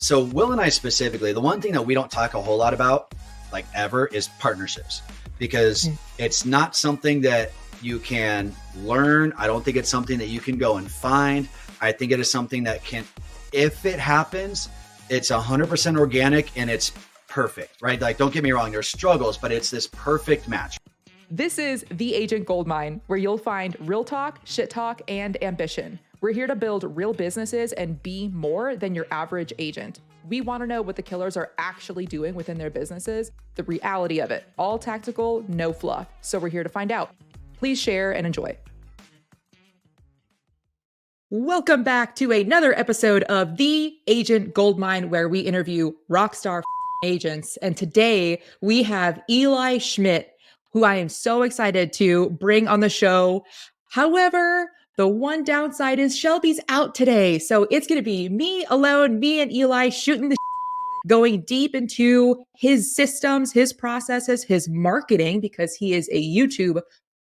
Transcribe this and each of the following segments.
So Will and I specifically, the one thing that we don't talk a whole lot about, like ever, is partnerships, because it's not something that you can learn. I don't think it's something that you can go and find. I think it is something that can, if it happens, it's 100% organic and it's perfect, right? Like, don't get me wrong, there's struggles, but it's this perfect match. This is the Agent Goldmine, where you'll find real talk, shit talk, and ambition. We're here to build real businesses and be more than your average agent. We want to know what the killers are actually doing within their businesses, the reality of it, all tactical, no fluff. So we're here to find out. Please share and enjoy. Welcome back to another episode of the Agent Goldmine, where we interview rockstar agents. And today we have Eli Schmidt, who I am so excited to bring on the show. However, the one downside is Shelby's out today. So it's going to be me alone, me and Eli shooting the going deep into his systems, his processes, his marketing, because he is a YouTube,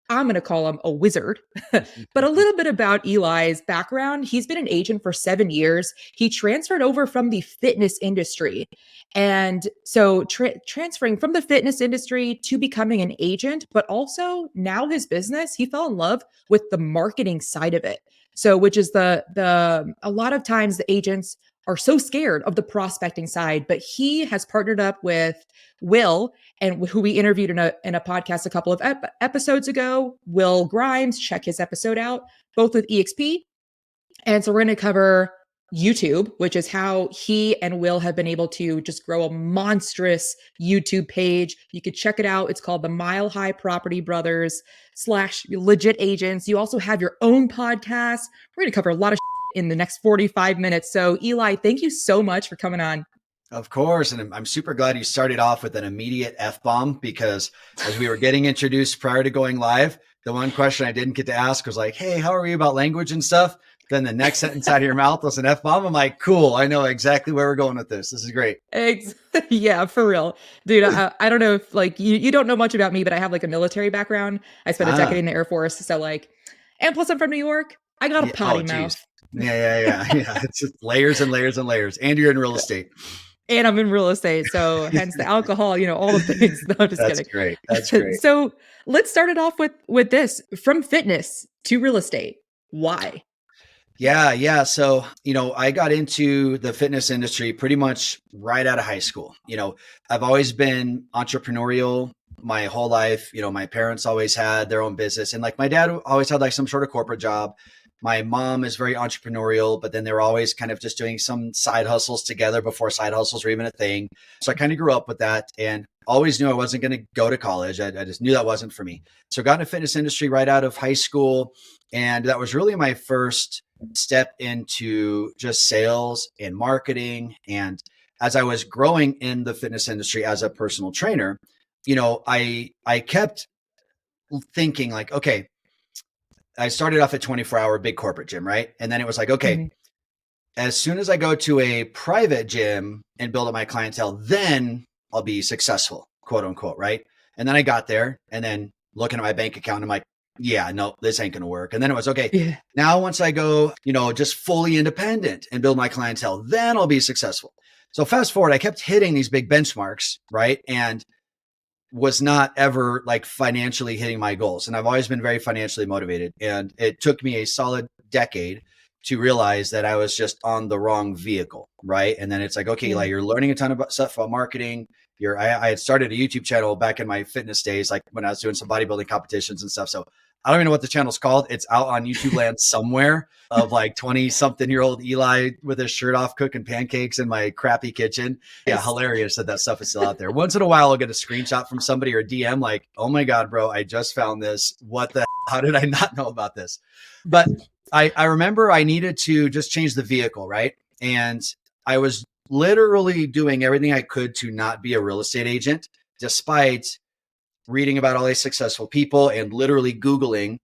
I'm going to call him a wizard. But a little bit about Eli's background. He's been an agent for 7 years. He transferred over from the fitness industry. And so transferring from the fitness industry to becoming an agent, but also now his business, he fell in love with the marketing side of it. So, which is a lot of times the agents are so scared of the prospecting side, but he has partnered up with Will, and who we interviewed in a podcast a couple of episodes ago, Will Grimes. Check his episode out, both with EXP. And so we're going to cover YouTube, which is how he and Will have been able to just grow a monstrous YouTube page. You could check it out. It's called the Mile High Property Brothers / Legit Agents. You also have your own podcast. We're going to cover a lot of in the next 45 minutes. So Eli, thank you so much for coming on. Of course. And I'm super glad you started off with an immediate F-bomb, because as we were getting introduced prior to going live, the one question I didn't get to ask was like, hey, how are you about language and stuff? Then the next sentence out of your mouth was an F-bomb. I'm like, cool. I know exactly where we're going with this. This is great. Yeah, for real. Dude, I don't know if like you don't know much about me, but I have like a military background. I spent a decade in the Air Force. So like, and plus I'm from New York. I got a potty mouth. Yeah. It's just layers and layers and layers. And you're in real estate. And I'm in real estate. So hence the alcohol, all the things. No, I'm just That's kidding. Great. That's great. So let's start it off with this, from fitness to real estate. Why? Yeah. So, I got into the fitness industry pretty much right out of high school. I've always been entrepreneurial my whole life. My parents always had their own business, and like my dad always had like some sort of corporate job. My mom is very entrepreneurial, but then they were always kind of just doing some side hustles together before side hustles were even a thing. So I kind of grew up with that and always knew I wasn't going to go to college. I just knew that wasn't for me. So I got in the fitness industry right out of high school. And that was really my first step into just sales and marketing. And as I was growing in the fitness industry as a personal trainer, I kept thinking like, okay, I started off at 24-hour big corporate gym, right? And then it was like, okay, as soon as I go to a private gym and build up my clientele, then I'll be successful, quote unquote, right? And then I got there and then looking at my bank account, I'm like, yeah, no, this ain't going to work. And then it was, okay, now once I go, just fully independent and build my clientele, then I'll be successful. So fast forward, I kept hitting these big benchmarks, right? And was not ever like financially hitting my goals. And I've always been very financially motivated. And it took me a solid decade to realize that I was just on the wrong vehicle. Right. And then it's like, okay, like you're learning a ton of stuff about marketing. I had started a YouTube channel back in my fitness days, like when I was doing some bodybuilding competitions and stuff. So I don't even know what the channel's called. It's out on YouTube land somewhere, of like 20-something-year-old Eli with his shirt off cooking pancakes in my crappy kitchen. Yeah, hilarious that stuff is still out there. Once in a while, I'll get a screenshot from somebody or DM like, oh my God, bro, I just found this. What the how did I not know about this? But I remember I needed to just change the vehicle, right? And I was literally doing everything I could to not be a real estate agent, despite reading about all these successful people and literally Googling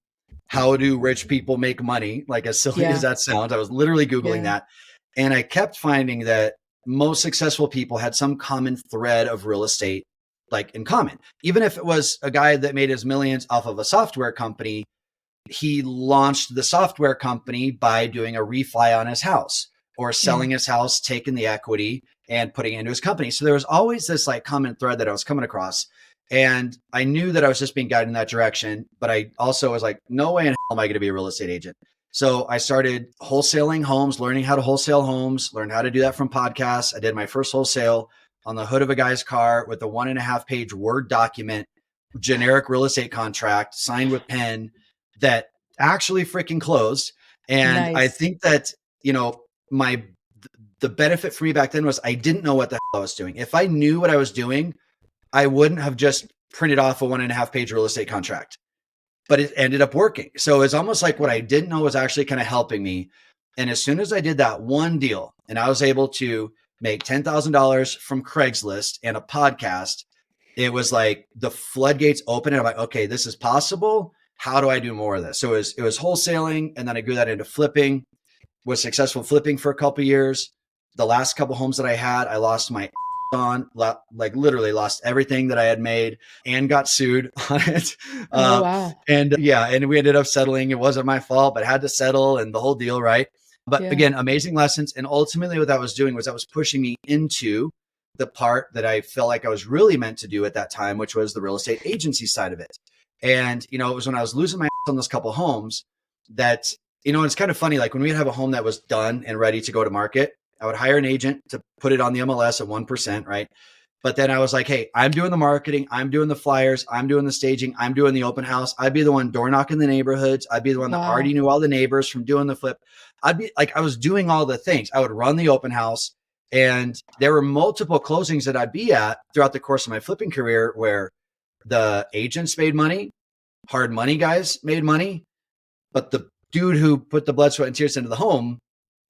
how do rich people make money, like as silly as that sounds. I was literally Googling that. And I kept finding that most successful people had some common thread of real estate, like in common. Even if it was a guy that made his millions off of a software company, he launched the software company by doing a refi on his house. or selling his house, taking the equity and putting it into his company. So there was always this like common thread that I was coming across. And I knew that I was just being guided in that direction, but I also was like, no way in hell am I going to be a real estate agent. So I started wholesaling homes, learning how to wholesale homes, learned how to do that from podcasts. I did my first wholesale on the hood of a guy's car with a 1.5 page Word document, generic real estate contract signed with pen that actually freaking closed. And I Nice. think that, you know, the benefit for me back then was I didn't know what the hell I was doing. If I knew what I was doing, I wouldn't have just printed off a 1.5 page real estate contract, but it ended up working. So it's almost like what I didn't know was actually kind of helping me. And as soon as I did that one deal and I was able to make $10,000 from Craigslist and a podcast, it was like the floodgates open and I'm like, okay, this is possible. How do I do more of this? So it was wholesaling. And then I grew that into flipping, was successful flipping for a couple of years. The last couple homes that I had, I lost my on, like literally lost everything that I had made and got sued on it. Wow. And we ended up settling. It wasn't my fault, but I had to settle and the whole deal, right? But again, amazing lessons. And ultimately what that was doing was that was pushing me into the part that I felt like I was really meant to do at that time, which was the real estate agency side of it. And, you know, it was when I was losing my on those couple homes that, you know, it's kind of funny. Like when we'd have a home that was done and ready to go to market, I would hire an agent to put it on the MLS at 1%, right? But then I was like, hey, I'm doing the marketing, I'm doing the flyers, I'm doing the staging, I'm doing the open house. I'd be the one door knocking the neighborhoods. I'd be the one that already knew all the neighbors from doing the flip. I'd be like, I was doing all the things. I would run the open house. And there were multiple closings that I'd be at throughout the course of my flipping career where the agents made money, hard money guys made money, but the dude who put the blood, sweat, and tears into the home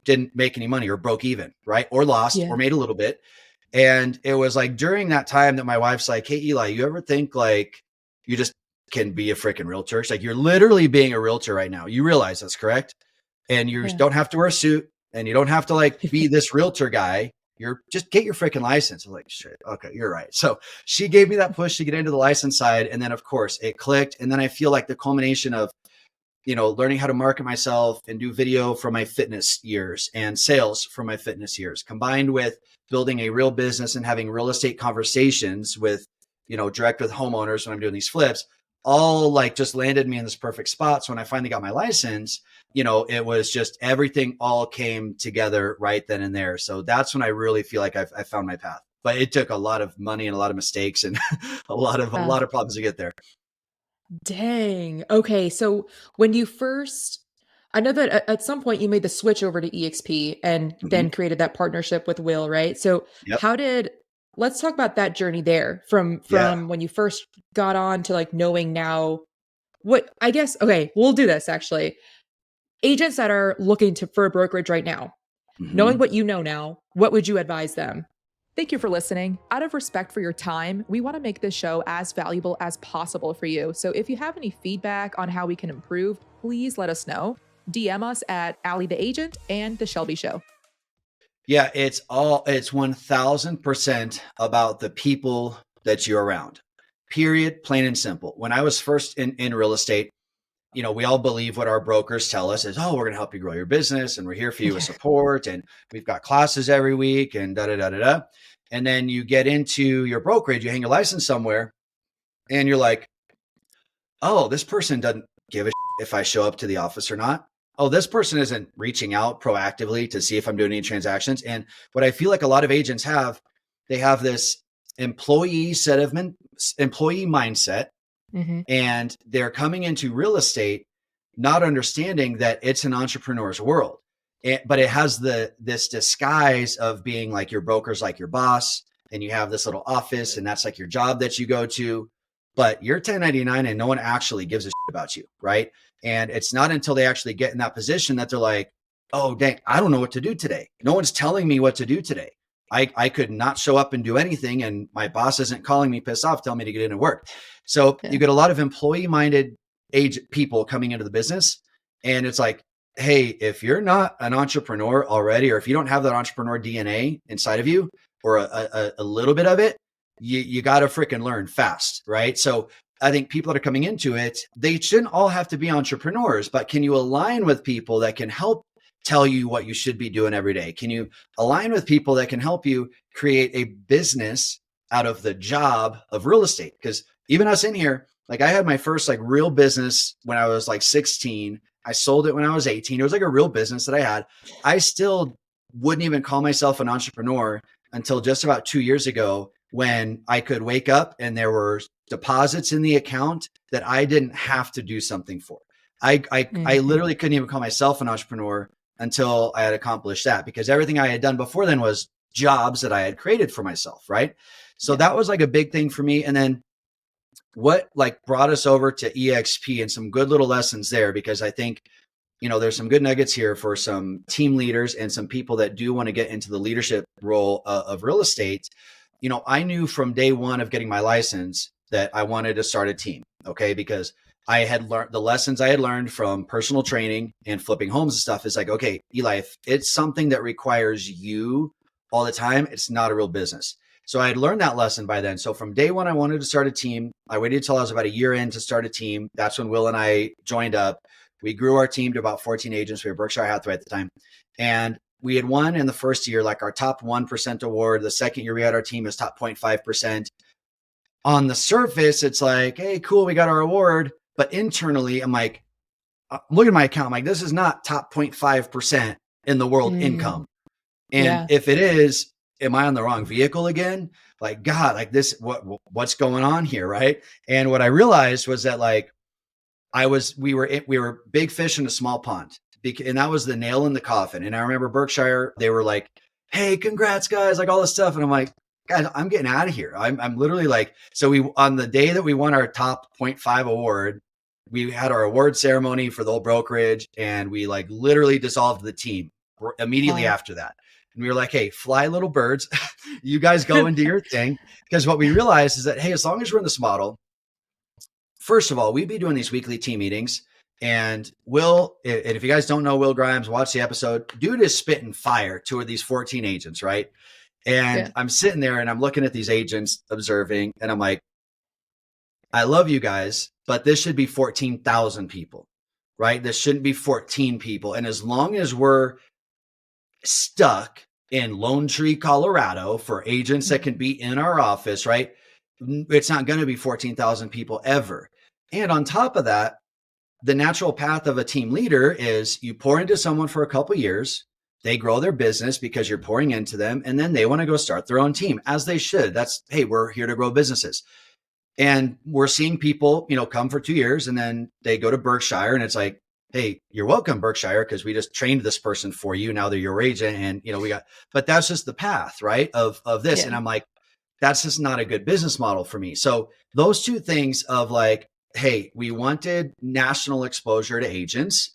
didn't make any money or broke even, right? Or lost or made a little bit. And it was like during that time that my wife's like, hey, Eli, you ever think like you just can be a freaking realtor? It's like, you're literally being a realtor right now. You realize that's correct. And you don't have to wear a suit and you don't have to like be this realtor guy. You're just get your freaking license. I'm like, shit, okay, you're right. So she gave me that push to get into the license side. And then of course it clicked. And then I feel like the culmination of, you know, learning how to market myself and do video from my fitness years and sales from my fitness years, combined with building a real business and having real estate conversations with, you know, direct with homeowners when I'm doing these flips, all like just landed me in this perfect spot. So when I finally got my license, you know, it was just everything all came together right then and there. So that's when I really feel like I found my path. But it took a lot of money and a lot of mistakes and a lot of problems to get there. Dang. Okay. So when you first, I know that at some point you made the switch over to EXP and then created that partnership with Will, right? So let's talk about that journey there from when you first got on to like knowing now what I guess, okay, we'll do this actually. Agents that are looking for a brokerage right now, knowing what you know now, what would you advise them? Thank you for listening. Out of respect for your time, we want to make this show as valuable as possible for you. So if you have any feedback on how we can improve, please let us know. DM us at Allie the Agent and The Shelby Show. Yeah, it's 1000% about the people that you're around. Period, plain and simple. When I was first in real estate, you know, we all believe what our brokers tell us is, oh, we're going to help you grow your business and we're here for you with support and we've got classes every week and da da da da da. And then you get into your brokerage, you hang your license somewhere and you're like, oh, this person doesn't give a shit if I show up to the office or not. Oh, this person isn't reaching out proactively to see if I'm doing any transactions. And what I feel like a lot of agents have, they have this employee mindset. And they're coming into real estate, not understanding that it's an entrepreneur's world, but it has this disguise of being like your broker's like your boss and you have this little office and that's like your job that you go to, but you're 1099 and no one actually gives a shit about you. Right. And it's not until they actually get in that position that they're like, oh, dang, I don't know what to do today. No one's telling me what to do today. I could not show up and do anything. And my boss isn't calling me pissed off, telling me to get in and work. So you get a lot of employee-minded people coming into the business. And it's like, hey, if you're not an entrepreneur already, or if you don't have that entrepreneur DNA inside of you, or a little bit of it, you got to freaking learn fast, right? So I think people that are coming into it, they shouldn't all have to be entrepreneurs, but can you align with people that can help tell you what you should be doing every day? Can you align with people that can help you create a business out of the job of real estate? Because even us in here, like I had my first like real business when I was like 16. I sold it when I was 18. It was like a real business that I had. I still wouldn't even call myself an entrepreneur until just about 2 years ago, when I could wake up and there were deposits in the account that I didn't have to do something for. I literally couldn't even call myself an entrepreneur until I had accomplished that, because everything I had done before then was jobs that I had created for myself. Right. So that was like a big thing for me. And then what like brought us over to EXP and some good little lessons there, because I think, there's some good nuggets here for some team leaders and some people that do want to get into the leadership role of real estate. I knew from day one of getting my license that I wanted to start a team. Okay. Because I had learned the lessons I had learned from personal training and flipping homes and stuff is like, okay, Eli, if it's something that requires you all the time, it's not a real business. So I had learned that lesson by then. So from day one, I wanted to start a team. I waited until I was about a year in to start a team. That's when Will and I joined up. We grew our team to about 14 agents. We were Berkshire Hathaway at the time. And we had won in the first year, like our top 1% award. The second year we had our team as top 0.5%. On the surface, it's like, hey, cool, we got our award. But internally, I'm like, look at my account. I'm like, this is not top 0.5% in the world income. And if it is, am I on the wrong vehicle again? Like, God, like this, what's going on here? Right. And what I realized was that like, we were big fish in a small pond, and that was the nail in the coffin. And I remember Berkshire, they were like, hey, congrats guys, like all this stuff. And I'm like, guys, I'm getting out of here. I'm literally like, so on the day that we won our top 0.5 award, we had our award ceremony for the whole brokerage, and we like literally dissolved the team immediately after that. And we were like, hey, fly little birds, you guys go and do your thing. Because what we realized is that, hey, as long as we're in this model, first of all, we'd be doing these weekly team meetings, and Will, and if you guys don't know Will Grimes, watch the episode. Dude is spitting fire to these 14 agents, right? And I'm sitting there and I'm looking at these agents observing, and I'm like, I love you guys, but this should be 14,000 people, right? This shouldn't be 14 people. And as long as we're stuck in Lone Tree, Colorado for agents that can be in our office, right? It's not going to be 14,000 people ever. And on top of that, the natural path of a team leader is you pour into someone for a couple of years, they grow their business because you're pouring into them, and then they want to go start their own team, as they should. That's, hey, we're here to grow businesses. And we're seeing people, come for 2 years, and then they go to Berkshire, and it's like, hey, you're welcome, Berkshire, because we just trained this person for you. Now they're your agent. And, but that's just the path, right, of this. Yeah. And I'm like, that's just not a good business model for me. So those two things of like, hey, we wanted national exposure to agents,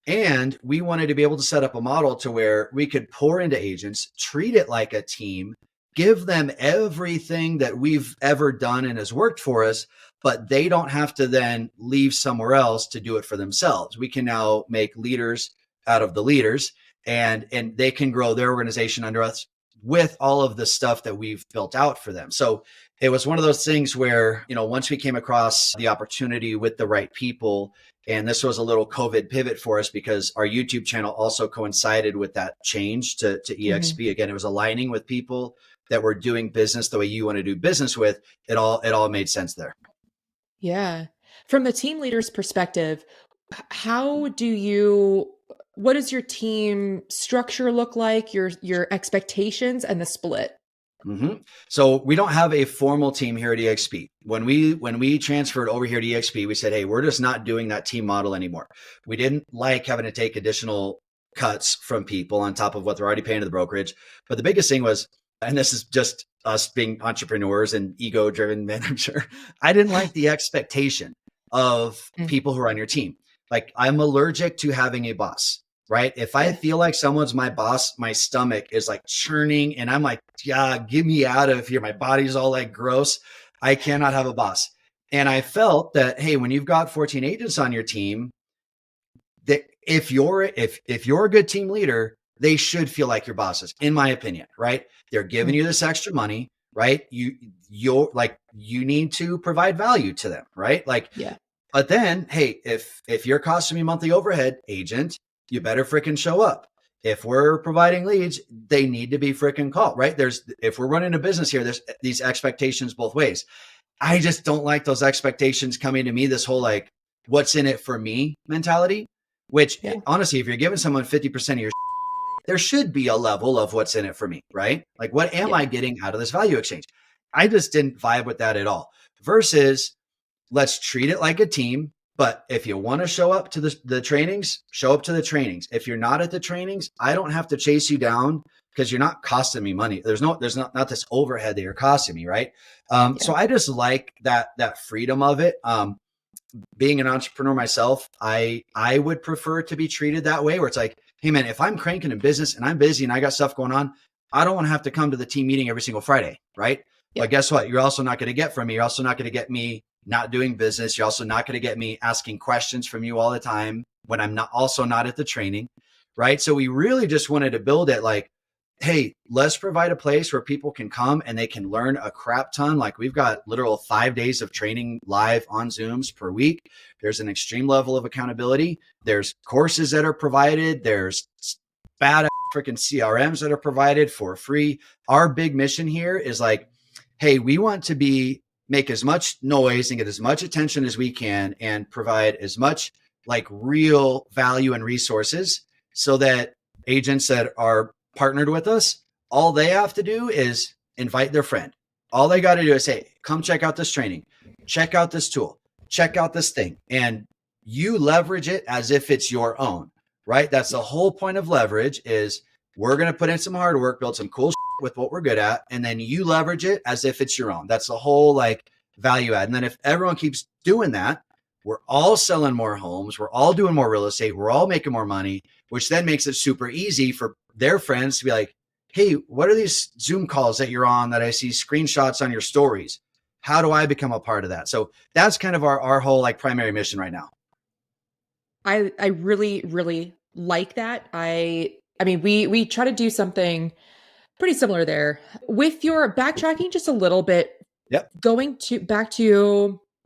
and we wanted to be able to set up a model to where we could pour into agents, treat it like a team, give them everything that we've ever done and has worked for us, but they don't have to then leave somewhere else to do it for themselves. We can now make leaders out of the leaders, and they can grow their organization under us with all of the stuff that we've built out for them. So it was one of those things where, once we came across the opportunity with the right people, and this was a little COVID pivot for us because our YouTube channel also coincided with that change to EXP. Again, it was aligning with people that were doing business the way you want to do business with. It all made sense there. Yeah. From the team leader's perspective, what does your team structure look like, your expectations and the split? So we don't have a formal team here at EXP. When we transferred over here to EXP, we said, hey, we're just not doing that team model anymore. We didn't like having to take additional cuts from people on top of what they're already paying to the brokerage. But the biggest thing was, and this is just us being entrepreneurs and ego-driven men, I'm sure, I didn't like the expectation of people who are on your team. Like, I'm allergic to having a boss, right? If I feel like someone's my boss, my stomach is like churning, and I'm like, yeah, get me out of here. My body's all like gross. I cannot have a boss. And I felt that, hey, when you've got 14 agents on your team, that if you're a good team leader, they should feel like your bosses, in my opinion, right? They're giving you this extra money, right? You need to provide value to them, right? Like, yeah. But then, hey, if you're costing me monthly overhead, agent, you better freaking show up. If we're providing leads, they need to be freaking called, right? If we're running a business here, there's these expectations both ways. I just don't like those expectations coming to me, this whole like, what's in it for me mentality, which honestly, if you're giving someone 50% of your, there should be a level of what's in it for me, right? Like, what am I getting out of this value exchange? I just didn't vibe with that at all. Versus, let's treat it like a team. But if you want to show up to the trainings, show up to the trainings. If you're not at the trainings, I don't have to chase you down because you're not costing me money. There's not this overhead that you're costing me, right? So I just like that freedom of it. Being an entrepreneur myself, I would prefer to be treated that way, where it's like, hey man, if I'm cranking in business and I'm busy and I got stuff going on, I don't want to have to come to the team meeting every single Friday, right? But guess what? You're also not going to get from me. You're also not going to get me not doing business. You're also not going to get me asking questions from you all the time when I'm not at the training, right? So we really just wanted to build it like, hey, let's provide a place where people can come and they can learn a crap ton. Like, we've got literal 5 days of training live on Zooms per week. There's an extreme level of accountability. There's courses that are provided. There's bad freaking CRMs that are provided for free. Our big mission here is like, hey, we want to make as much noise and get as much attention as we can and provide as much like real value and resources so that agents that are partnered with us, all they have to do is invite their friend. All they got to do is say, come check out this training, check out this tool, check out this thing. And you leverage it as if it's your own, right? That's the whole point of leverage is we're going to put in some hard work, build some cool with what we're good at, and then you leverage it as if it's your own. That's the whole like value add. And then if everyone keeps doing that, we're all selling more homes, we're all doing more real estate, we're all making more money, which then makes it super easy for their friends to be like, hey, what are these Zoom calls that you're on that I see screenshots on your stories? How do I become a part of that? So that's kind of our whole like primary mission right now. I really, really like that. I mean, we try to do something pretty similar there. With your backtracking just a little bit, going to the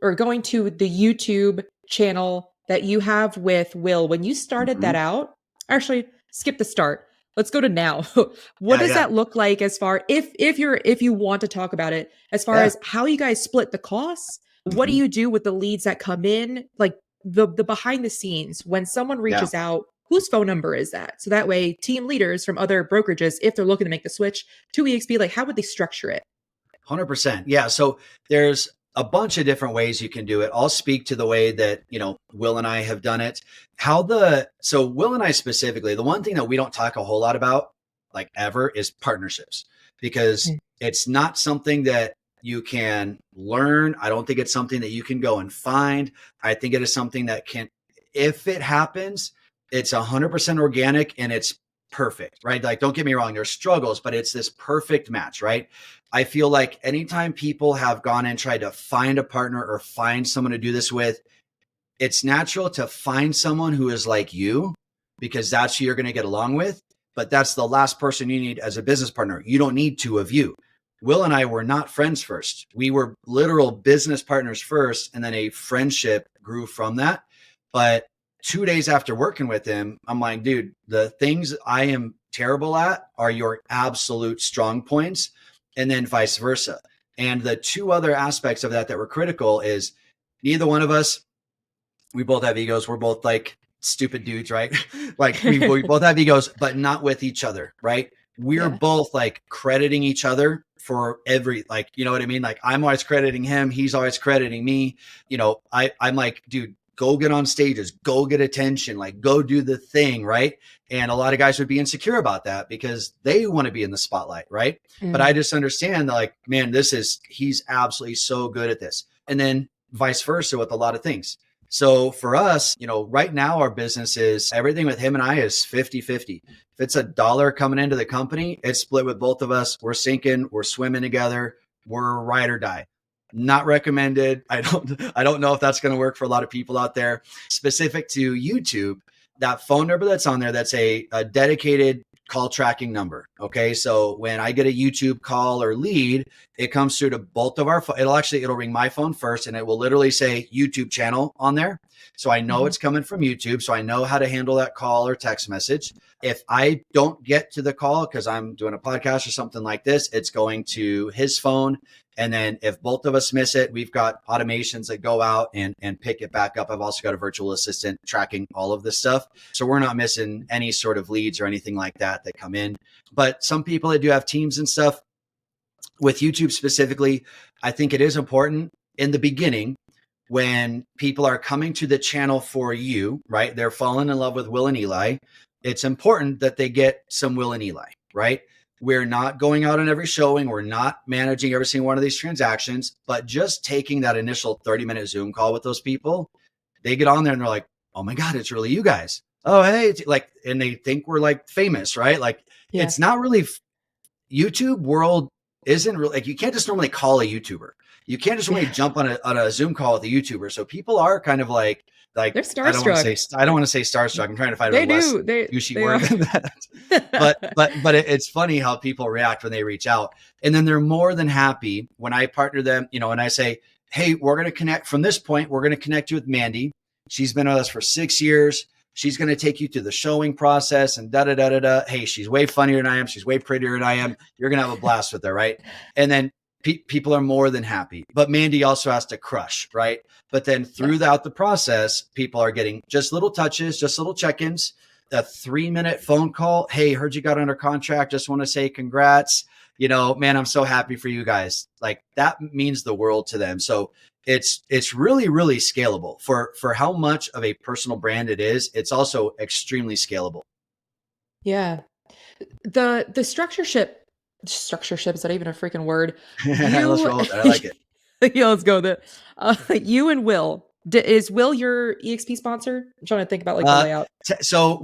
YouTube channel that you have with Will, when you started that out, actually skip the start. Let's go to now. What does that look like as far, if you want to talk about it, as far as how you guys split the costs? What do you do with the leads that come in? Like the behind the scenes, when someone reaches out, whose phone number is that? So that way team leaders from other brokerages, if they're looking to make the switch to EXP, like how would they structure it? 100%. Yeah. So there's a bunch of different ways you can do it. I'll speak to the way that, Will and I have done it. So Will and I specifically, the one thing that we don't talk a whole lot about, like ever, is partnerships, because it's not something that you can learn. I don't think it's something that you can go and find. I think it is something that if it happens, it's 100% organic and it's perfect, right? Like, don't get me wrong, there's struggles, but it's this perfect match, right? I feel like anytime people have gone and tried to find a partner or find someone to do this with, it's natural to find someone who is like you, because that's who you're going to get along with. But that's the last person you need as a business partner. You don't need two of you. Will and I were not friends first. We were literal business partners first, and then a friendship grew from that. But 2 days after working with him, I'm like, dude, the things I am terrible at are your absolute strong points, and then vice versa. And the two other aspects of that were critical is neither one of us, we both have egos. We're both like stupid dudes, right? Like we both have egos, but not with each other, right? We're both like crediting each other for like, you know what I mean? Like I'm always crediting him. He's always crediting me. I'm like, dude, go get on stages, go get attention, like go do the thing, right? And a lot of guys would be insecure about that because they want to be in the spotlight, right? But I just understand that, like, man, he's absolutely so good at this. And then vice versa with a lot of things. So for us, right now our business is, everything with him and I is 50-50. If it's $1 coming into the company, it's split with both of us. We're sinking, we're swimming together, we're ride or die. Not recommended. I don't know if that's going to work for a lot of people out there. Specific to YouTube, that phone number that's on there, that's a dedicated call tracking number. Okay. So when I get a YouTube call or lead, it comes through to both of our, it'll ring my phone first, and it will literally say YouTube channel on there. So I know it's coming from YouTube. So I know how to handle that call or text message. If I don't get to the call because I'm doing a podcast or something like this, it's going to his phone. And then if both of us miss it, we've got automations that go out and pick it back up. I've also got a virtual assistant tracking all of this stuff. So we're not missing any sort of leads or anything like that come in. But some people that do have teams and stuff, with YouTube specifically, I think it is important in the beginning when people are coming to the channel for you, right? They're falling in love with Will and Eli. It's important that they get some Will and Eli, right? We're not going out on every showing. We're not managing every single one of these transactions, but just taking that initial 30-minute Zoom call with those people, they get on there and they're like, oh my God, it's really you guys. Oh, hey, it's like, and they think we're like famous, right? Like it's not really YouTube world isn't really like, you can't just normally call a YouTuber. You can't just normally jump on a Zoom call with a YouTuber. So people are kind of like they're starstruck. I don't want to say starstruck. I'm trying to find a less douchey word than that. but it's funny how people react when they reach out, and then they're more than happy when I partner them, and I say, hey, we're going to connect from this point. We're going to connect you with Mandy. She's been with us for 6 years. She's going to take you through the showing process and da da da da da. Hey, she's way funnier than I am. She's way prettier than I am. You're going to have a blast with her, right? And then people are more than happy. But Mandy also has to crush, right? But then throughout the process, people are getting just little touches, just little check-ins, a 3-minute phone call. Hey, heard you got under contract. Just want to say congrats. Man, I'm so happy for you guys. Like that means the world to them. So it's really, really scalable for how much of a personal brand it is. It's also extremely scalable. Yeah. The structureship, is that even a freaking word? Let's roll with that. I like it. Yeah, let's go with it. You and Will. Is Will your EXP sponsor? I'm trying to think about like the layout. So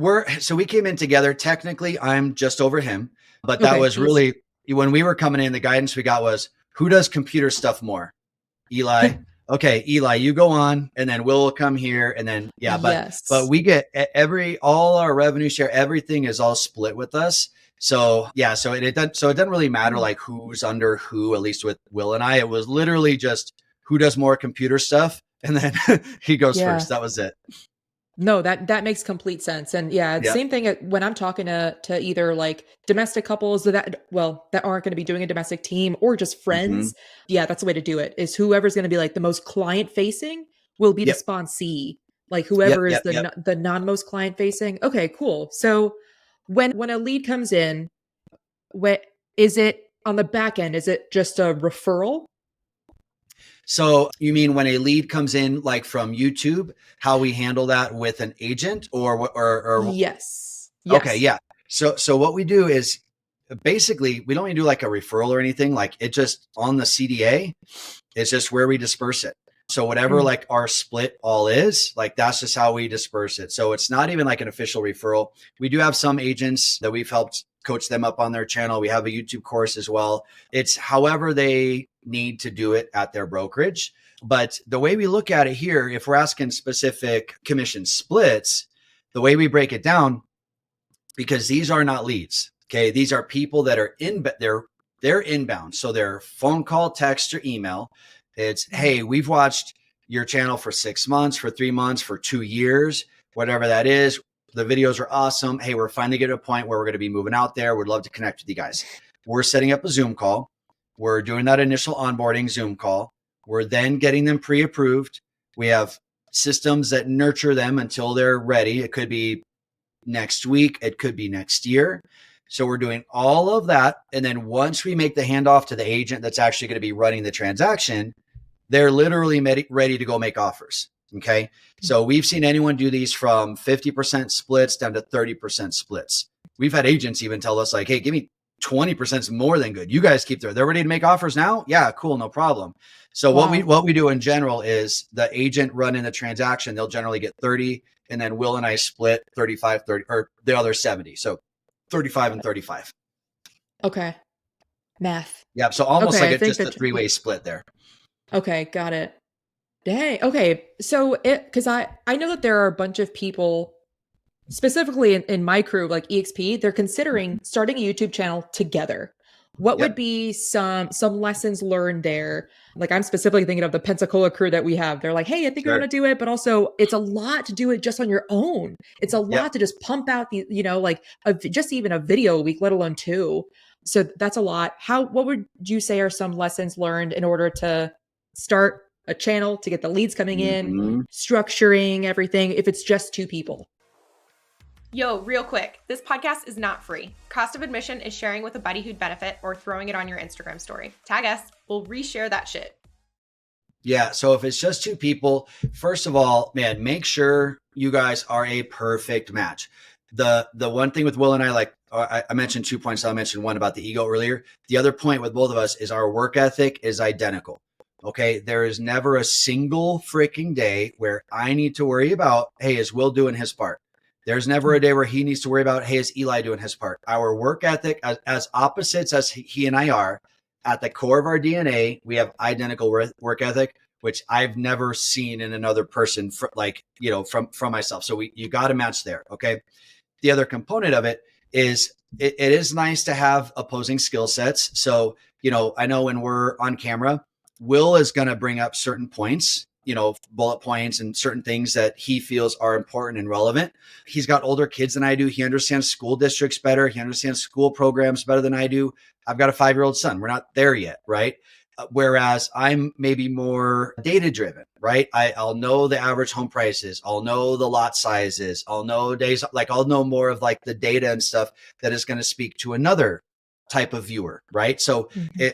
we came in together. Technically, I'm just over him, but that was really when we were coming in. The guidance we got was, who does computer stuff more? Eli. Okay, Eli, you go on, and then Will come here, and then but we get all our revenue share. Everything is all split with us. So it doesn't really matter like who's under who. At least with Will and I, it was literally just who does more computer stuff, and then he goes first. That was it. No, that makes complete sense. And same thing when I'm talking to either like domestic couples that aren't going to be doing a domestic team or just friends. Yeah, that's the way to do it, is whoever's going to be like the most client facing will be the sponsee. Like whoever is the non most client facing. Okay, cool. So when a lead comes in, what is it on the back end? Is it just a referral? So you mean when a lead comes in, like from YouTube, how we handle that with an agent or yes. Okay. Yeah. So what we do is basically, we don't even do like a referral or anything. Like it just on the CDA, it's just where we disperse it. So whatever like our split all is, like that's just how we disperse it. So it's not even like an official referral. We do have some agents that we've helped coach them up on their channel. We have a YouTube course as well. It's however they need to do it at their brokerage. But the way we look at it here, if we're asking specific commission splits, the way we break it down, because these are not leads. Okay. These are people that are they're inbound. So they're phone call, text, or email. It's, hey, we've watched your channel for 6 months, for 3 months, for 2 years, whatever that is. The videos are awesome. Hey, we're finally getting to a point where we're going to be moving out there. We'd love to connect with you guys. We're setting up a Zoom call. We're doing that initial onboarding Zoom call. We're then getting them pre-approved. We have systems that nurture them until they're ready. It could be next week. It could be next year. So we're doing all of that. And then once we make the handoff to the agent that's actually going to be running the transaction, they're literally ready to go make offers. Okay. So we've seen anyone do these from 50% splits down to 30% splits. We've had agents even tell us like, hey, give me 20% more than good. You guys keep they're ready to make offers now. Yeah, cool. No problem. So what we do in general is the agent running the transaction, they'll generally get 30, and then Will and I split 35, 30, or the other 70. So 35 and 35. Okay. Math. Yeah. So almost like just a 3-way split there. Okay. Got it. Dang. Okay. So because I know that there are a bunch of people specifically in my crew, like EXP, they're considering starting a YouTube channel together. What would Yep. be some lessons learned there? Like I'm specifically thinking of the Pensacola crew that we have. They're like, hey, I think I want to Sure. do it, but also it's a lot to do it just on your own. It's a Yep. lot to just pump out the, like just even a video a week, let alone two. So that's a lot. What would you say are some lessons learned in order to start a channel to get the leads coming in, Mhm. structuring everything if it's just two people? Yo, real quick, this podcast is not free. Cost of admission is sharing with a buddy who'd benefit or throwing it on your Instagram story. Tag us, we'll reshare that shit. Yeah. So if it's just two people, first of all, man, make sure you guys are a perfect match. The one thing with Will and I, like I mentioned 2 points. I mentioned one about the ego earlier. The other point with both of us is our work ethic is identical. Okay. There is never a single freaking day where I need to worry about, hey, is Will doing his part? There's never a day where he needs to worry about, hey, is Eli doing his part? Our work ethic, as opposites as he and I are, at the core of our DNA, we have identical work ethic, which I've never seen in another person, from myself. So you got to match there. Okay. The other component of it is it is nice to have opposing skill sets. So, I know when we're on camera, Will is going to bring up certain points, bullet points and certain things that he feels are important and relevant. He's got older kids than I do. He understands school districts better. He understands school programs better than I do. I've got a 5-year-old son. We're not there yet, right? Whereas I'm maybe more data driven, right? I'll know the average home prices. I'll know the lot sizes. I'll know days, like I'll know more of like the data and stuff that is going to speak to another type of viewer, right? So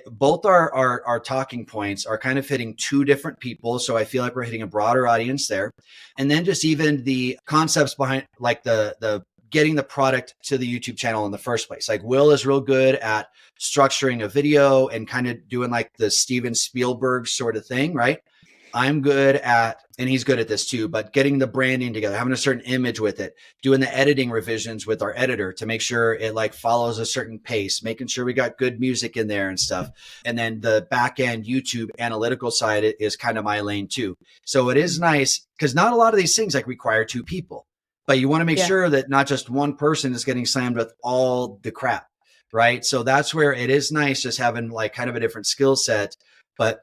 both our talking points are kind of hitting two different people. So I feel like we're hitting a broader audience there. And then just even the concepts behind like the getting the product to the YouTube channel in the first place. Like Will is real good at structuring a video and kind of doing like the Steven Spielberg sort of thing, right? I'm good at, and he's good at this too, but getting the branding together, having a certain image with it, doing the editing revisions with our editor to make sure it like follows a certain pace, making sure we got good music in there and stuff. And then the back end YouTube analytical side is kind of my lane too. So it is nice because not a lot of these things like require two people, but you want to make sure that not just one person is getting slammed with all the crap, right? So that's where it is nice just having like kind of a different skill set, but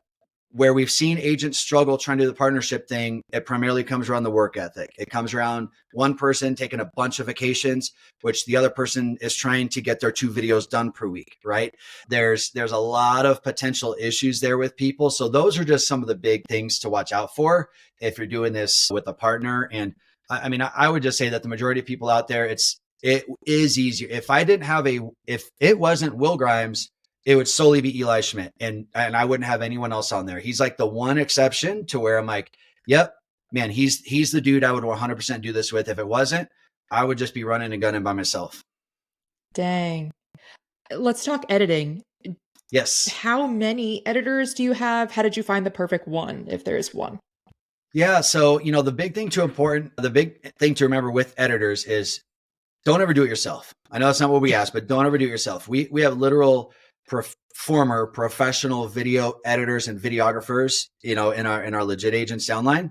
where we've seen agents struggle trying to do the partnership thing, it primarily comes around the work ethic. It comes around one person taking a bunch of vacations, which the other person is trying to get their 2 videos done per week, right? There's a lot of potential issues there with people. So those are just some of the big things to watch out for if you're doing this with a partner. And I mean, I would just say that the majority of people out there, it is easier. If it wasn't Will Grimes, it would solely be Eli Schmidt, and I wouldn't have anyone else on there. He's like the one exception to where I'm like, yep, man, he's the dude I would 100% do this with. If it wasn't, I would just be running and gunning by myself. Dang. Let's talk editing. Yes. How many editors do you have? How did you find the perfect one, if there is one? Yeah. So, the big thing to remember with editors is don't ever do it yourself. I know that's not what we asked, but don't ever do it yourself. We have literal former professional video editors and videographers, in our legit agents downline.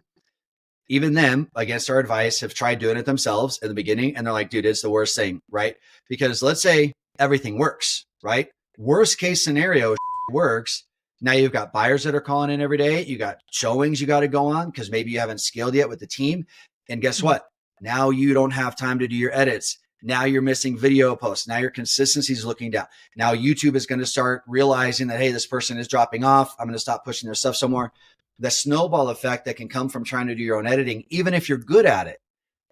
Even them, against our advice, have tried doing it themselves in the beginning. And they're like, dude, it's the worst thing, right? Because let's say everything works, right? Worst case scenario works. Now you've got buyers that are calling in every day. You got showings you got to go on because maybe you haven't scaled yet with the team. And guess what? Now you don't have time to do your edits. Now you're missing video posts. Now your consistency is looking down. Now YouTube is going to start realizing that, hey, this person is dropping off. I'm going to stop pushing their stuff some more. The snowball effect that can come from trying to do your own editing, even if you're good at it,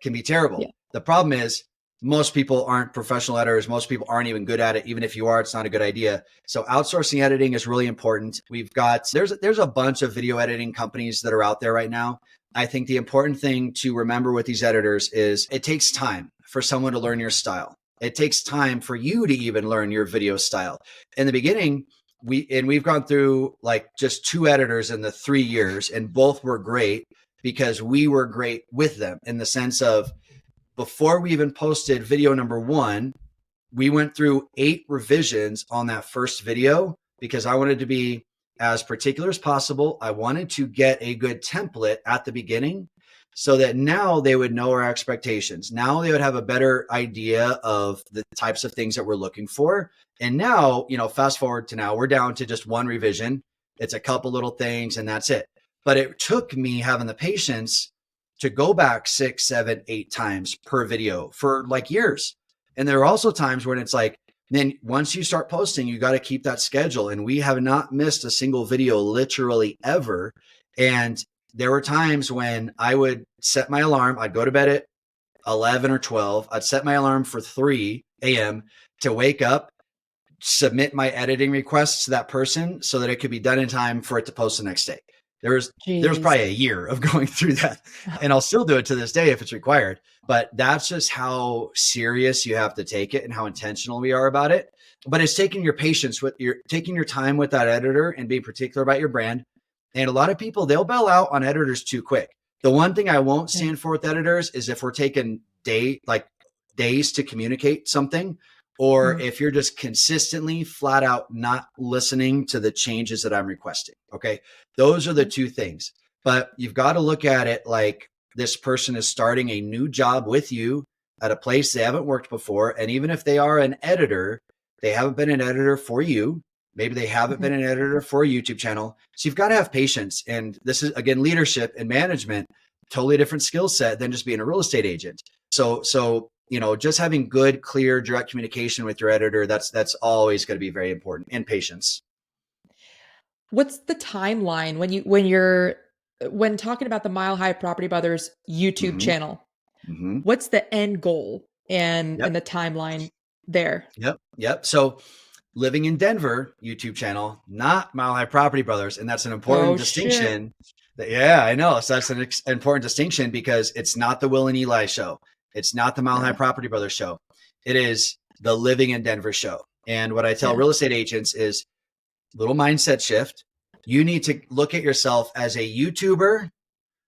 can be terrible. Yeah. The problem is most people aren't professional editors. Most people aren't even good at it. Even if you are, it's not a good idea. So outsourcing editing is really important. There's a bunch of video editing companies that are out there right now. I think the important thing to remember with these editors is it takes time for someone to learn your style. It takes time for you to even learn your video style. In the beginning, we've gone through like just 2 editors in the 3 years, and both were great because we were great with them in the sense of before we even posted video number 1, we went through 8 revisions on that first video because I wanted to be as particular as possible. I wanted to get a good template at the beginning so that now they would know our expectations. Now they would have a better idea of the types of things that we're looking for. And now, fast forward to now, we're down to just one revision. It's a couple little things and that's it. But it took me having the patience to go back 6, 7, 8 times per video for like years. And there are also times when it's like, then once you start posting, you got to keep that schedule. And we have not missed a single video literally ever. And there were times when I would set my alarm. I'd go to bed at 11 or 12. I'd set my alarm for 3 a.m. to wake up, submit my editing requests to that person so that it could be done in time for it to post the next day. There was probably a year of going through that, and I'll still do it to this day if it's required. But that's just how serious you have to take it and how intentional we are about it. But it's taking your patience taking your time with that editor and being particular about your brand. And a lot of people, they'll bail out on editors too quick. The one thing I won't stand for with editors is if we're taking days to communicate something, or if you're just consistently flat out not listening to the changes that I'm requesting. Okay. Those are the two things. But you've got to look at it like this person is starting a new job with you at a place they haven't worked before. And even if they are an editor, they haven't been an editor for you. Maybe they haven't been an editor for a YouTube channel. So you've got to have patience. And this is, again, leadership and management, totally different skill set than just being a real estate agent. So just having good, clear, direct communication with your editor, that's always going to be very important, and patience. What's the timeline when talking about the Mile High Property Brothers YouTube channel? What's the end goal and the timeline there? Yep. So Living in Denver YouTube channel, not Mile High Property Brothers. And that's an important distinction. Yeah, I know. So that's an important distinction because it's not the Will and Eli show. It's not the Mile High Property Brothers show. It is the Living in Denver show. And what I tell real estate agents is little mindset shift. You need to look at yourself as a YouTuber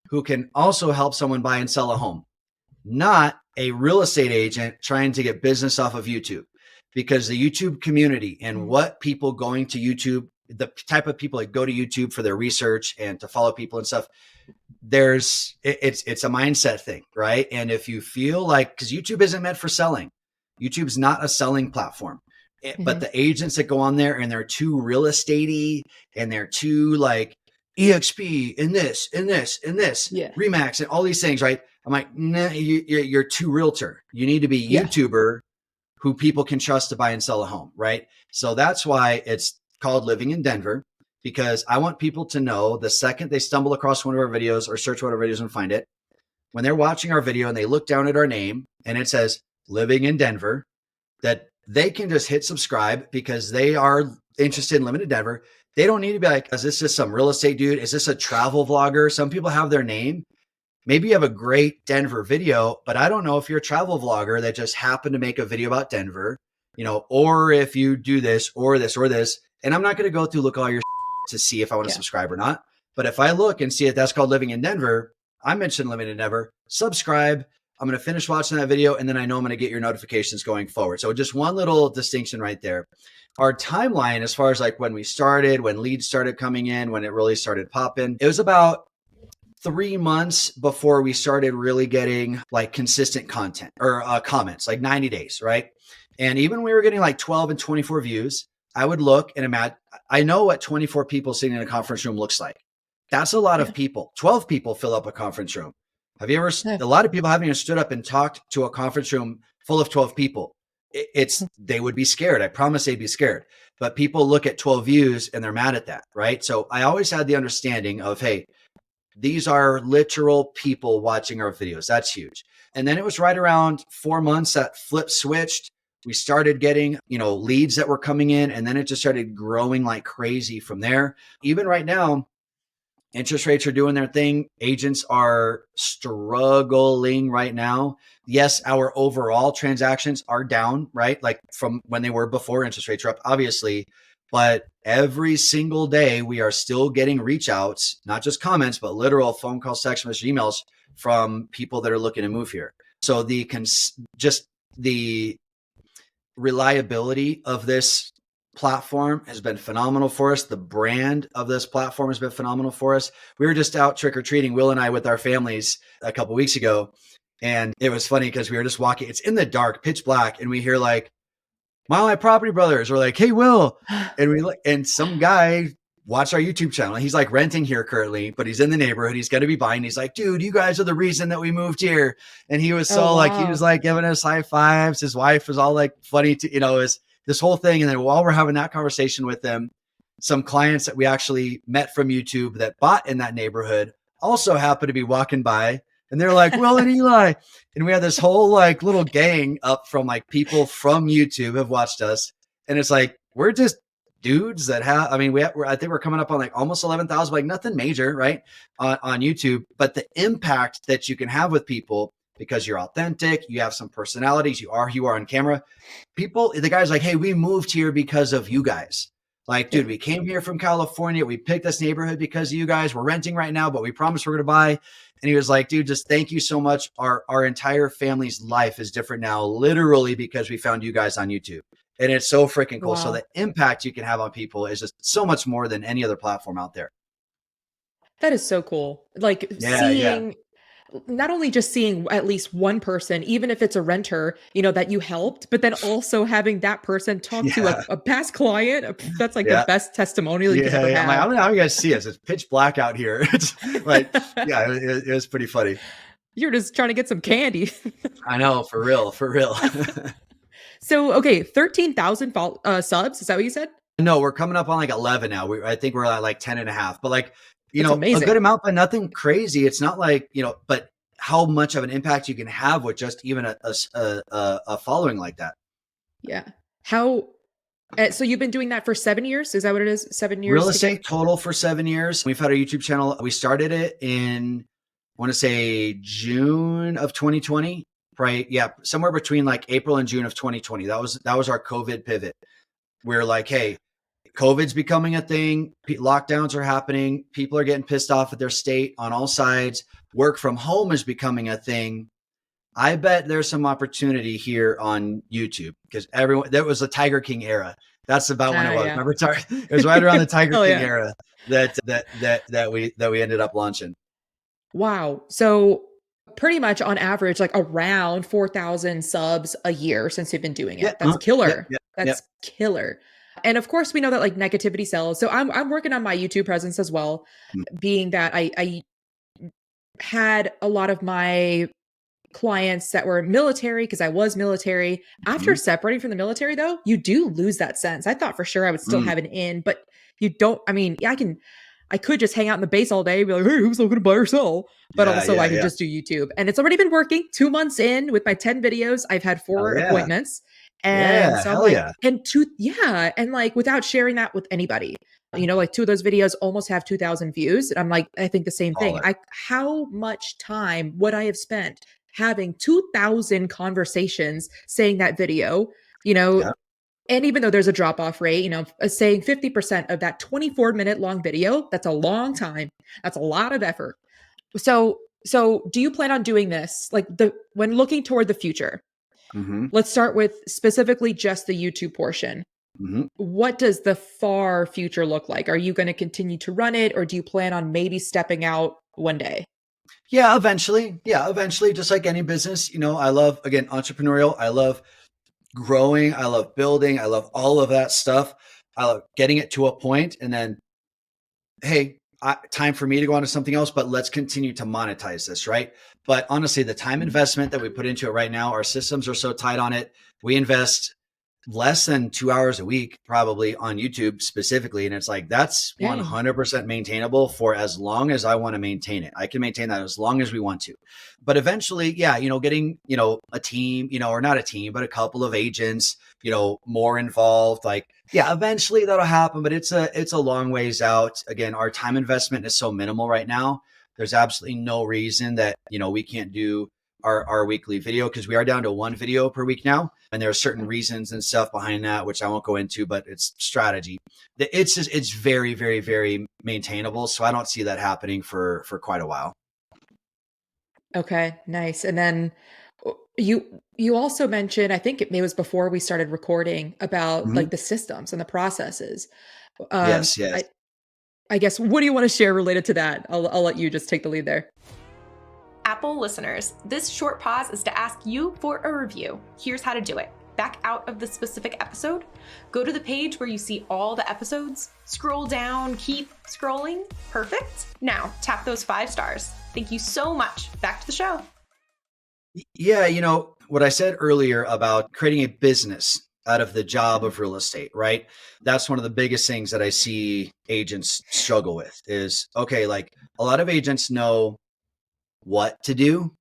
who can also help someone buy and sell a home, not a real estate agent trying to get business off of YouTube. Because the YouTube community and what people going to YouTube, the type of people that go to YouTube for their research and to follow people and stuff, it's a mindset thing, right? And if you feel like, because YouTube isn't meant for selling, YouTube's not a selling platform. But the agents that go on there and they're too real estatey and they're too like EXP in this, Remax and all these things, right? I'm like, nah, you're too realtor. You need to be YouTuber who people can trust to buy and sell a home, right? So that's why it's called Living in Denver, because I want people to know the second they stumble across one of our videos or search one of our videos and find it, when they're watching our video and they look down at our name and it says Living in Denver, that they can just hit subscribe because they are interested in living in Denver. They don't need to be like, is this just some real estate dude? Is this a travel vlogger? Some people have their name. Maybe you have a great Denver video, but I don't know if you're a travel vlogger that just happened to make a video about Denver, or if you do this or this or this. And I'm not going to go through, look all your to see if I want to subscribe or not. But if I look and see it, that's called Living in Denver. I mentioned Living in Denver, subscribe. I'm going to finish watching that video. And then I know I'm going to get your notifications going forward. So just one little distinction right there. Our timeline, as far as like when we started, when leads started coming in, when it really started popping, it was about 3 months before we started really getting like consistent content or comments, like 90 days, right? And even when we were getting like 12 and 24 views, I would look and imagine, I know what 24 people sitting in a conference room looks like. That's a lot of people. 12 people fill up a conference room. Have you ever, a lot of people haven't even stood up and talked to a conference room full of 12 people. They would be scared. I promise they'd be scared. But people look at 12 views and they're mad at that, right? So I always had the understanding of, hey, these are literal people watching our videos. That's huge. And then it was right around 4 months that flip switched. We started getting, leads that were coming in, and then it just started growing like crazy from there. Even right now, interest rates are doing their thing. Agents are struggling right now. Yes, our overall transactions are down, right? Like from when they were before interest rates were up, obviously. But every single day, we are still getting reach outs, not just comments, but literal phone calls, text messages, emails from people that are looking to move here. So the reliability of this platform has been phenomenal for us. The brand of this platform has been phenomenal for us. We were just out trick-or-treating, Will and I, with our families a couple weeks ago. And it was funny because we were just walking. It's in the dark, pitch black. And we hear like, Mile High Property Brothers. We're like, hey, Will. And some guy watched our YouTube channel. He's like renting here currently, but he's in the neighborhood. He's going to be buying. He's like, dude, you guys are the reason that we moved here. And he was so like, he was like giving us high fives. His wife was all like funny to, it was this whole thing. And then while we're having that conversation with them, some clients that we actually met from YouTube that bought in that neighborhood also happened to be walking by. And they're like, Will and Eli. And we had this whole like little gang up from like people from YouTube have watched us. And it's like, we're just dudes that have, I mean, I think we're coming up on like almost 11,000, like nothing major, right? On YouTube. But the impact that you can have with people because you're authentic, you have some personalities, you are who you are on camera. People, the guy's like, hey, we moved here because of you guys. Like, dude, we came here from California. We picked this neighborhood because of you guys. We're renting right now, but we promised we're going to buy. And he was like, dude, just thank you so much. Our entire family's life is different now, literally because we found you guys on YouTube. And it's so freaking cool. Wow. So the impact you can have on people is just so much more than any other platform out there. That is so cool. Like seeing, not only just seeing at least one person, even if it's a renter, that you helped, but then also having that person talk to a past client. That's like the best testimonial you can ever have. Like, I don't know how you guys see us. It's pitch black out here. It's like, it was pretty funny. You're just trying to get some candy. I know, for real. So, okay, 13,000 subs. Is that what you said? No, we're coming up on like 11 now. I think we're at like 10 and a half, but like, amazing. A good amount, but nothing crazy. It's not like, but how much of an impact you can have with just even a following like that. Yeah. So you've been doing that for 7 years? Is that what it is? 7 years? Real estate total for 7 years. We've had our YouTube channel. We started it in, I want to say June of 2020, right? Yeah. Somewhere between like April and June of 2020. That was our COVID pivot. We're like, hey, COVID's becoming a thing. Lockdowns are happening. People are getting pissed off at their state on all sides. Work from home is becoming a thing. I bet there's some opportunity here on YouTube because there was a Tiger King era. That's about when it was. Remember, it was right around the Tiger King era that we ended up launching. Wow. So pretty much on average, like around 4,000 subs a year since you've been doing it. That's killer. That's killer. And of course, we know that like negativity sells. So I'm working on my YouTube presence as well, being that I had a lot of my clients that were military because I was military. After separating from the military, though, you do lose that sense. I thought for sure I would still have an in, but you don't. I mean, I could just hang out in the base all day and be like, hey, who's looking to buy or sell? But also I could just do YouTube. And it's already been working 2 months in with my 10 videos. I've had 4 appointments. And so I'm like, and like without sharing that with anybody, like 2 of those videos almost have 2,000 views. And I'm like, I think the same thing. How much time would I have spent having 2,000 conversations saying that video, and even though there's a drop-off rate, saying 50% of that 24-minute long video, that's a long time. That's a lot of effort. So do you plan on doing this? Like when looking toward the future, let's start with specifically just the YouTube portion. What does the far future look like? Are you going to continue to run it, or do you plan on maybe stepping out one day? Yeah, eventually. Just like any business, I love, again, entrepreneurial. I love growing. I love building. I love all of that stuff. I love getting it to a point and then, hey, time for me to go on to something else, but let's continue to monetize this, right? But honestly, the time investment that we put into it right now, our systems are so tight on it. We invest less than 2 hours a week, probably on YouTube specifically. And it's like, that's 100% maintainable for as long as I want to maintain it. I can maintain that as long as we want to, but eventually, getting, a team, or not a team, but a couple of agents, more involved, like, eventually that'll happen, but it's a long ways out. Again, our time investment is so minimal right now. There's absolutely no reason that, we can't do our weekly video, because we are down to 1 video per week now. And there are certain reasons and stuff behind that, which I won't go into, but it's strategy. It's very, very, very maintainable. So I don't see that happening for quite a while. Okay, nice. And then You also mentioned, I think it was before we started recording, about Mhm. like the systems and the processes. Yes, yes. I guess, what do you want to share related to that? I'll let you just take the lead there. Apple listeners, this short pause is to ask you for a review. Here's how to do it. Back out of the specific episode, go to the page where you see all the episodes, scroll down, keep scrolling. Perfect. Now tap those 5 stars. Thank you so much. Back to the show. Yeah, what I said earlier about creating a business out of the job of real estate, right? That's one of the biggest things that I see agents struggle with is, okay, like a lot of agents know what to do.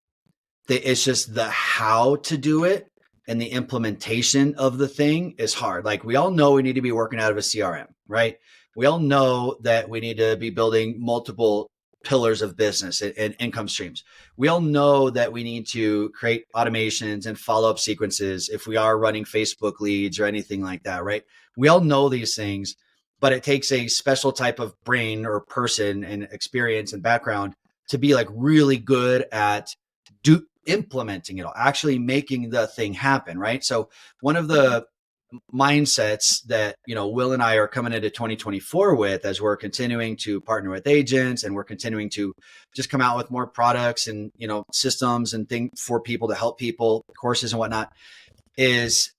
It's just the how to do it and the implementation of the thing is hard. Like we all know we need to be working out of a CRM, right? We all know that we need to be building multiple pillars of business and income streams. We all know that we need to create automations and follow-up sequences if we are running Facebook leads or anything like that, right? We all know these things, but it takes a special type of brain or person and experience and background to be like really good at implementing it all, actually making the thing happen, right? So one of the mindsets that Will and I are coming into 2024 with, as we're continuing to partner with agents and we're continuing to just come out with more products and systems and things for people to help people, courses and whatnot, is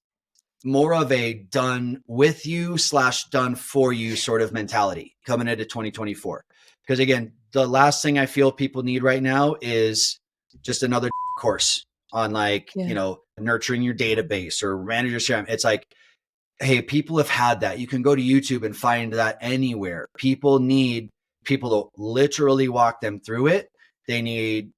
more of a done with you / done for you sort of mentality coming into 2024. Because again, the last thing I feel people need right now is just another course on nurturing your database or manage your CRM. It's like, hey, people have had that. You can go to YouTube and find that anywhere. People need people to literally walk them through it. They need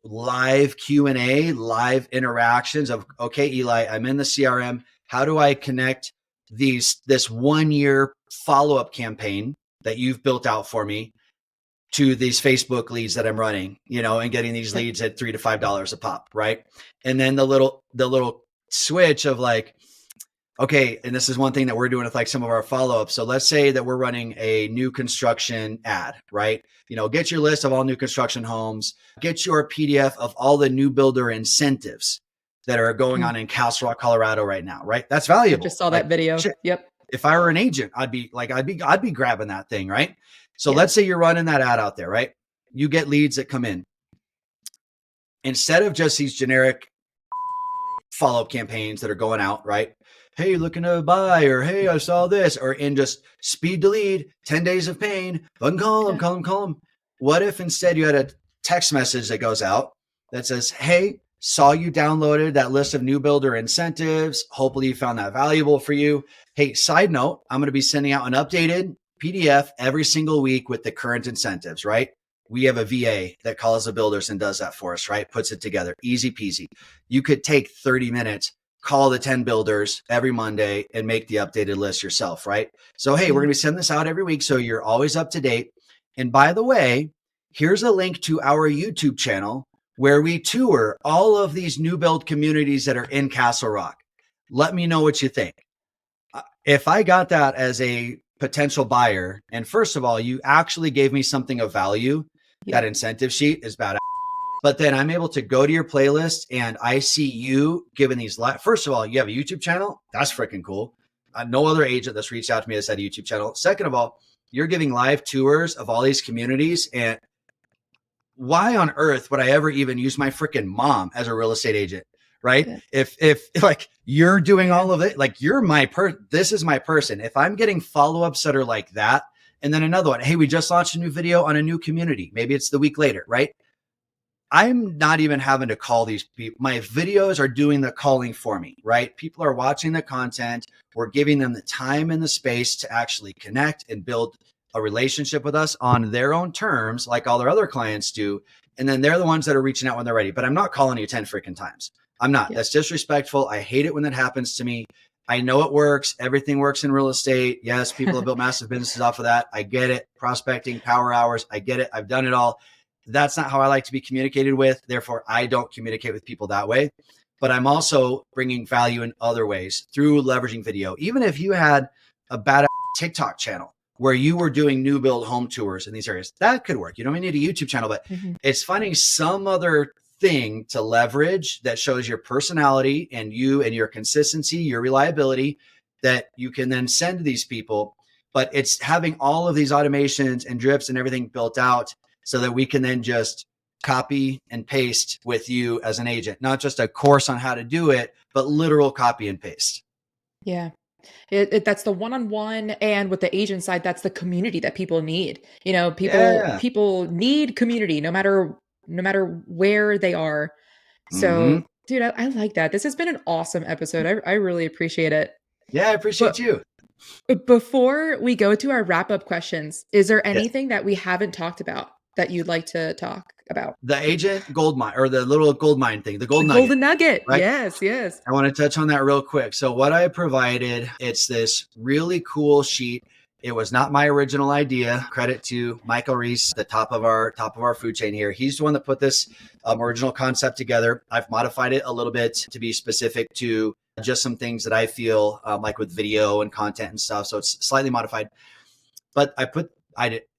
live Q&A, live interactions of, okay, Eli, I'm in the CRM. How do I connect this 1 year follow-up campaign that you've built out for me to these Facebook leads that I'm running, and getting these leads at $3 to $5 a pop, right? And then the little switch of like, okay, and this is one thing that we're doing with like some of our follow-ups. So let's say that we're running a new construction ad, right? Get your list of all new construction homes, get your PDF of all the new builder incentives that are going on in Castle Rock, Colorado right now, right? That's valuable. I just saw that video. Shit. Yep. If I were an agent, I'd be grabbing that thing, right? So let's say you're running that ad out there, right? You get leads that come in. Instead of just these generic follow-up campaigns that are going out, right? Hey, looking to buy, or hey, I saw this, or in just speed to lead, 10 days of pain, fucking call them. What if instead you had a text message that goes out that says, hey, saw you downloaded that list of new builder incentives. Hopefully you found that valuable for you. Hey, side note, I'm going to be sending out an updated PDF every single week with the current incentives, right? We have a VA that calls the builders and does that for us, right? Puts it together, easy peasy. You could take 30 minutes, call the 10 builders every Monday and make the updated list yourself, right? So, hey, we're going to be sending this out every week so you're always up to date. And by the way, here's a link to our YouTube channel where we tour all of these new build communities that are in Castle Rock. Let me know what you think. If I got that as a potential buyer, and first of all, you actually gave me something of value, that incentive sheet is badass. But then I'm able to go to your playlist and I see you giving these. First of all, you have a YouTube channel. That's freaking cool. No other agent that's reached out to me has had a YouTube channel. Second of all, you're giving live tours of all these communities. And why on earth would I ever even use my freaking mom as a real estate agent? Right. Yeah. If like you're doing all of it, like you're this is my person. If I'm getting follow-ups that are like that, and then another one, hey, we just launched a new video on a new community. Maybe it's the week later, right? I'm not even having to call these people. My videos are doing the calling for me, right? People are watching the content. We're giving them the time and the space to actually connect and build a relationship with us on their own terms, like all their other clients do. And then they're the ones that are reaching out when they're ready. But I'm not calling you 10 freaking times. I'm not. That's disrespectful. I hate it when that happens to me. I know it works. Everything works in real estate. Yes, people have built massive businesses off of that. I get it. Prospecting, power hours. I get it. I've done it all. That's not how I like to be communicated with. Therefore, I don't communicate with people that way. But I'm also bringing value in other ways through leveraging video. Even if you had a bad TikTok channel where you were doing new build home tours in these areas, that could work. You don't even need a YouTube channel, but it's finding some other thing to leverage that shows your personality and you and your consistency, your reliability that you can then send to these people. But it's having all of these automations and drips and everything built out so that we can then just copy and paste with you as an agent, not just a course on how to do it, but literal copy and paste. Yeah. That's the one-on-one, and with the agent side, that's the community that people need. People need community no matter where they are. So, dude, I like that. This has been an awesome episode. I really appreciate it. Yeah, I appreciate you. Before we go to our wrap-up questions, is there anything that we haven't talked about that you'd like to talk about? The Agent Goldmine, or the little Goldmine thing, the Golden Nugget. Right? Yes. I want to touch on that real quick. So what I provided, it's this really cool sheet. It was not my original idea. Credit to Michael Reese, the top of our food chain here. He's the one that put this original concept together. I've modified it a little bit to be specific to just some things that I feel like with video and content and stuff. So it's slightly modified. But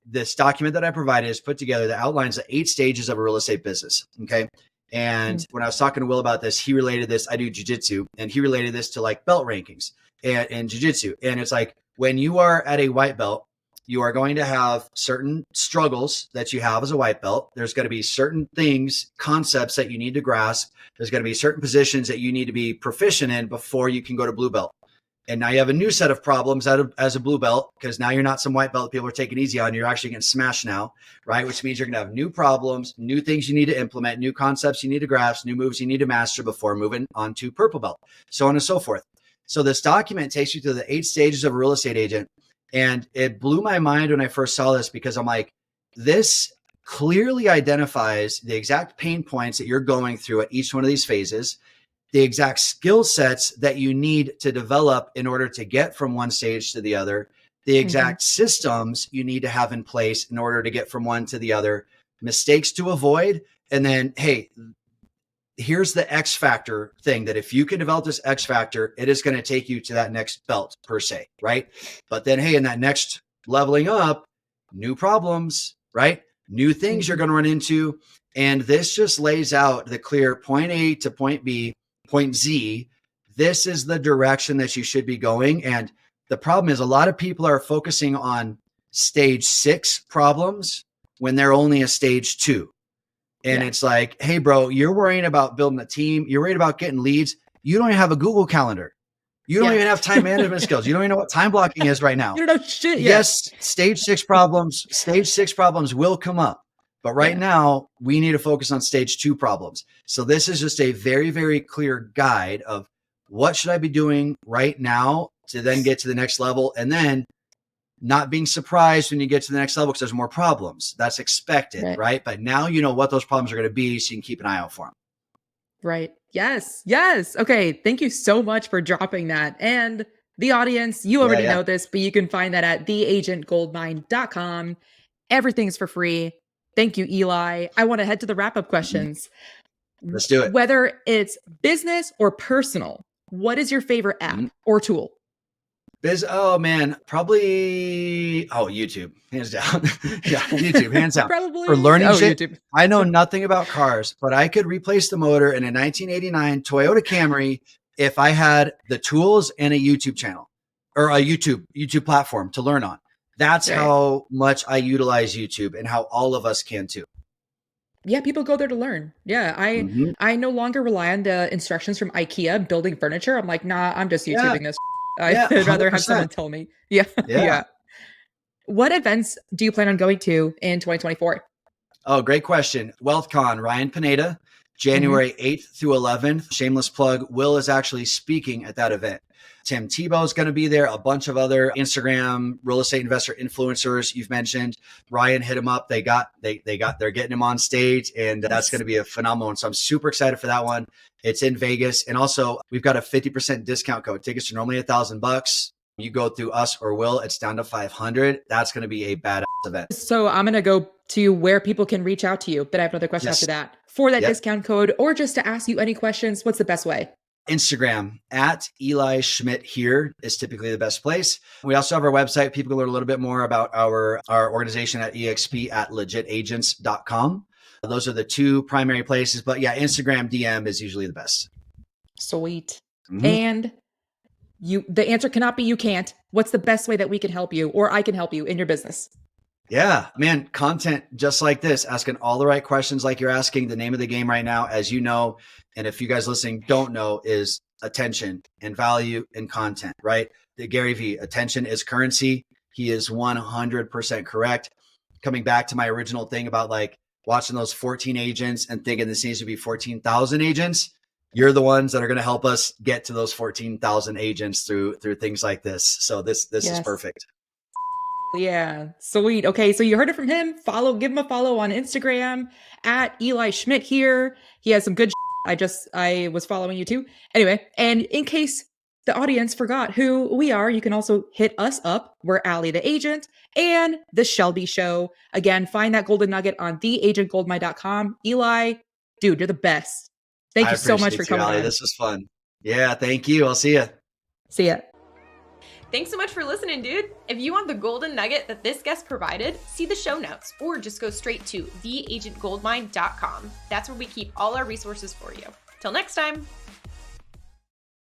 this document that I provided is put together that outlines the 8 stages of a real estate business. Okay. And when I was talking to Will about this, he related this, I do jiu-jitsu, and he related this to like belt rankings and jiu-jitsu. And it's like, when you are at a white belt, you are going to have certain struggles that you have as a white belt. There's going to be certain things, concepts that you need to grasp. There's going to be certain positions that you need to be proficient in before you can go to blue belt. And now you have a new set of problems as a blue belt, because now you're not some white belt people are taking easy on. You're actually getting smashed now, right? Which means you're going to have new problems, new things you need to implement, new concepts you need to grasp, new moves you need to master before moving on to purple belt, so on and so forth. So this document takes you through the 8 stages of a real estate agent. And it blew my mind when I first saw this, because I'm like, this clearly identifies the exact pain points that you're going through at each one of these phases, the exact skill sets that you need to develop in order to get from one stage to the other, the exact systems you need to have in place in order to get from one to the other, mistakes to avoid. And then, hey, here's the X factor thing, that if you can develop this X factor, it is going to take you to that next belt per se, right? But then, hey, in that next leveling up, new problems, right? New things you're going to run into. And this just lays out the clear point A to point B, point Z. This is the direction that you should be going. And the problem is, a lot of people are focusing on stage 6 problems when they're only a stage 2. And it's like, hey, bro, you're worrying about building a team. You're worried about getting leads. You don't even have a Google Calendar. You don't even have time management skills. You don't even know what time blocking is right now. You don't know shit yet. Yes, stage 6 problems will come up. But right now, we need to focus on stage 2 problems. So this is just a very, very clear guide of what should I be doing right now to then get to the next level. And then not being surprised when you get to the next level because there's more problems. That's expected, right? But now you know what those problems are going to be, so you can keep an eye out for them. Right. Yes. Okay. Thank you so much for dropping that. And the audience, you already know this, but you can find that at theagentgoldmine.com. Everything's for free. Thank you, Eli. I want to head to the wrap-up questions. Let's do it. Whether it's business or personal, what is your favorite app or tool? Probably YouTube, hands down. YouTube, hands down. Probably for learning shit. YouTube. I know nothing about cars, but I could replace the motor in a 1989 Toyota Camry if I had the tools and a YouTube channel or a YouTube platform to learn on. That's how much I utilize YouTube, and how all of us can too. Yeah, people go there to learn. Yeah, I no longer rely on the instructions from IKEA building furniture. I'm like, nah, I'm just YouTubing this. I'd rather have someone tell me. Yeah. What events do you plan on going to in 2024? Oh, great question. WealthCon, Ryan Pineda, January 8th through 11th. Shameless plug. Will is actually speaking at that event. Tim Tebow is going to be there. A bunch of other Instagram real estate investor influencers you've mentioned. Ryan hit him up. They're getting him on stage, and that's going to be a phenomenal one. So I'm super excited for that one. It's in Vegas. And also we've got a 50% discount code. Tickets are normally $1,000. You go through us or Will, it's down to 500. That's going to be a badass event. So I'm going to go to where people can reach out to you, but I have another question after that. For that discount code, or just to ask you any questions, what's the best way? Instagram at Eli Schmidt here is typically the best place. We also have our website. People can learn a little bit more about our organization at EXP at legitagents.com. Those are the two primary places. But yeah, Instagram DM is usually the best. Sweet. Mhm. And the answer cannot be you can't. What's the best way that we can help you or I can help you in your business? Yeah, man, content just like this, asking all the right questions like you're asking. The name of the game right now, as you know, and if you guys listening don't know, is attention and value and content, right? The Gary V, attention is currency. He is 100% correct. Coming back to my original thing about like watching those 14 agents and thinking this needs to be 14,000 agents. You're the ones that are going to help us get to those 14,000 agents through things like this. So this Yes. is perfect. Yeah, sweet. Okay, so you heard it from him. Give him a follow on Instagram at Eli Schmidt here. He has some good I was following you too. Anyway, and in case the audience forgot who we are, you can also hit us up. We're Allie the Agent and The Shelby Show. Again, find that golden nugget on theagentgoldmine.com. Eli, dude, you're the best. Thank you so much for coming on. This was fun. Yeah, thank you. I'll see you. See ya. Thanks so much for listening, dude. If you want the golden nugget that this guest provided, see the show notes or just go straight to theagentgoldmine.com. That's where we keep all our resources for you. Till next time.